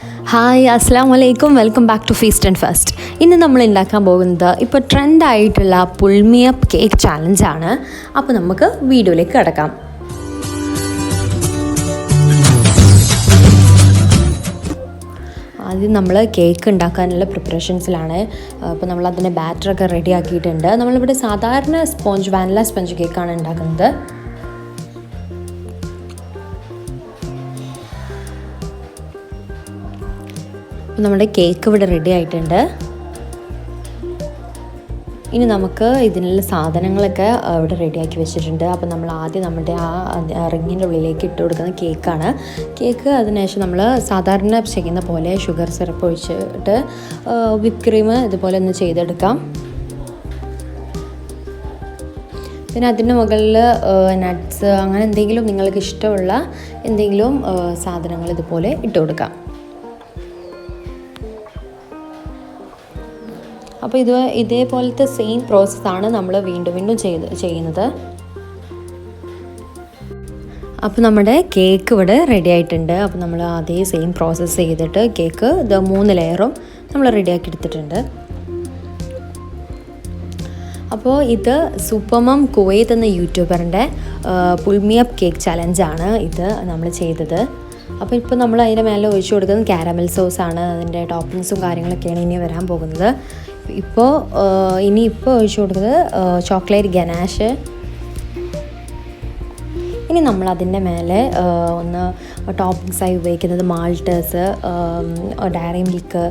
Hi അസ്സലാമു അലൈക്കും, welcome back to feast and first. ഇന്ന് നമ്മൾ ഉണ്ടാക്കാൻ പോകുന്നത് ഇപ്പോൾ ട്രെൻഡായിട്ടുള്ള പുൾമിയപ്പ് കേക്ക് ചാലഞ്ചാണ്. അപ്പോൾ നമുക്ക് വീഡിയോയിലേക്ക് കിടക്കാം. ആദ്യം നമ്മൾ കേക്ക് ഉണ്ടാക്കാനുള്ള പ്രിപ്പറേഷൻസിലാണ്. അപ്പോൾ നമ്മൾ അതിൻ്റെ ബാറ്ററൊക്കെ റെഡി ആക്കിയിട്ടുണ്ട്. നമ്മളിവിടെ സാധാരണ വാനില സ്പോഞ്ച് കേക്കാണ് ഉണ്ടാക്കുന്നത്. അപ്പോൾ നമ്മുടെ കേക്ക് ഇവിടെ റെഡി ആയിട്ടുണ്ട്. ഇനി നമുക്ക് ഇതിനുള്ള സാധനങ്ങളൊക്കെ ഇവിടെ റെഡിയാക്കി വെച്ചിട്ടുണ്ട്. അപ്പോൾ നമ്മൾ ആദ്യം നമ്മുടെ ആ റിങ്ങിൻ്റെ ഉള്ളിലേക്ക് ഇട്ട് കൊടുക്കുന്ന കേക്കാണ്. കേക്ക് അതിനുശേഷം നമ്മൾ സാധാരണ ചെയ്യുന്ന പോലെ ഷുഗർ സിറപ്പ് ഒഴിച്ചിട്ട് വിപ്പ് ക്രീം ഇതുപോലെ ഒന്ന് ചെയ്തെടുക്കാം. പിന്നെ അതിൻ്റെ മുകളിൽ നട്ട്സ് അങ്ങനെ എന്തെങ്കിലും നിങ്ങൾക്ക് ഇഷ്ടമുള്ള എന്തെങ്കിലും സാധനങ്ങൾ ഇതുപോലെ ഇട്ട് കൊടുക്കാം. അപ്പോൾ ഇതേപോലത്തെ സെയിം പ്രോസസ്സാണ് നമ്മൾ വീണ്ടും ചെയ്യുന്നത്. അപ്പോൾ നമ്മുടെ കേക്ക് ഇവിടെ റെഡി ആയിട്ടുണ്ട്. അപ്പോൾ നമ്മൾ അതേ സെയിം പ്രോസസ്സ് ചെയ്തിട്ട് കേക്ക് 3 ലെയറും നമ്മൾ റെഡിയാക്കി എടുത്തിട്ടുണ്ട്. അപ്പോൾ ഇത് സൂപ്പർമോം കുവൈത്ത് എന്ന യൂട്യൂബറിൻ്റെ പുൾമിയപ്പ് കേക്ക് ചലഞ്ചാണ് ഇത് നമ്മൾ ചെയ്തത്. അപ്പോൾ ഇപ്പോൾ നമ്മൾ അതിൻ്റെ മേലെ ഒഴിച്ചു കൊടുക്കുന്നത് കാരമൽ സോസാണ്. അതിൻ്റെ ടോപ്പിങ്സും കാര്യങ്ങളൊക്കെയാണ് ഇനി വരാൻ പോകുന്നത്. ഇനിയിപ്പോൾ ഒഴിച്ചു കൊടുക്കുന്നത് ചോക്ലേറ്റ് ഗനാഷ്. ഇനി നമ്മൾ അതിൻ്റെ മേലെ ഒന്ന് ടോപ്പിങ്സായി ഉപയോഗിക്കുന്നത് Maltesers, Dairy Milk,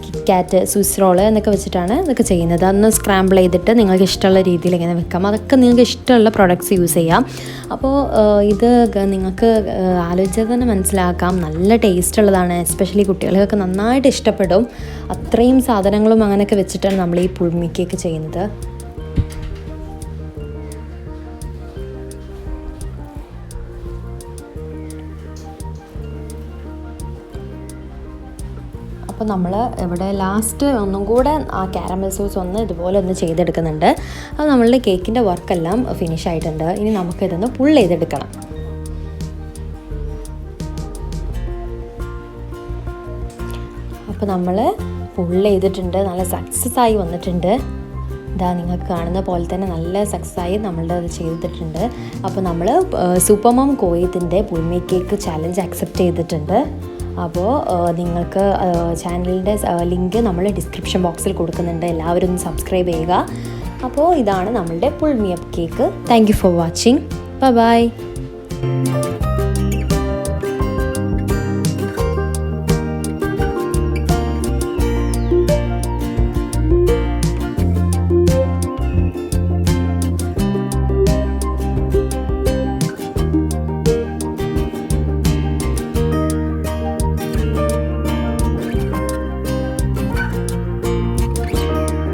KitKat, Swiss roll എന്നൊക്കെ വെച്ചിട്ടാണ് ഇതൊക്കെ ചെയ്യുന്നത്. അതൊന്ന് സ്ക്രാമ്പിൾ ചെയ്തിട്ട് നിങ്ങൾക്ക് ഇഷ്ടമുള്ള രീതിയിൽ ഇങ്ങനെ വെക്കാം. അതൊക്കെ നിങ്ങൾക്ക് ഇഷ്ടമുള്ള പ്രൊഡക്ട്സ് യൂസ് ചെയ്യാം. അപ്പോൾ ഇത് നിങ്ങൾക്ക് ആലോചിച്ചാൽ തന്നെ മനസ്സിലാക്കാം, നല്ല ടേസ്റ്റ് ഉള്ളതാണ്. എസ്പെഷ്യലി കുട്ടികൾക്കൊക്കെ നന്നായിട്ട് ഇഷ്ടപ്പെടും. അത്രയും സാധനങ്ങളും അങ്ങനെയൊക്കെ വെച്ചിട്ടാണ് നമ്മൾ ഈ പുൾമി കേക്ക് ചെയ്യുന്നത്. അപ്പോൾ നമ്മൾ ഇവിടെ ലാസ്റ്റ് ഒന്നും കൂടെ ആ കാരമൽ സോസ് ഇതുപോലെ ഒന്ന് ചെയ്തെടുക്കുന്നുണ്ട്. അത് നമ്മളുടെ കേക്കിൻ്റെ വർക്കെല്ലാം ഫിനിഷ് ആയിട്ടുണ്ട്. ഇനി നമുക്കിതൊന്ന് പുൾ ചെയ്തെടുക്കണം. അപ്പോൾ നമ്മൾ പുൾ ചെയ്തിട്ടുണ്ട്. നല്ല സക്സസ് ആയി വന്നിട്ടുണ്ട്. ഇതാ നിങ്ങൾക്ക് കാണുന്ന പോലെ തന്നെ നല്ല സക്സസ്സായി നമ്മളുടെ അത് ചെയ്തിട്ടുണ്ട്. അപ്പോൾ നമ്മൾ സൂപ്പർമോം കുവൈത്തിൻ്റെ പുൾമി കേക്ക് ചാലഞ്ച് അക്സെപ്റ്റ് ചെയ്തിട്ടുണ്ട്. അപ്പോൾ നിങ്ങൾക്ക് ചാനലിൻ്റെ ലിങ്ക് നമ്മൾ ഡിസ്ക്രിപ്ഷൻ ബോക്സിൽ കൊടുക്കുന്നുണ്ട്. എല്ലാവരും ഒന്ന് സബ്സ്ക്രൈബ് ചെയ്യുക. അപ്പോൾ ഇതാണ് നമ്മളുടെ പുൾമിയപ്പ് cake. Thank you for watching. By.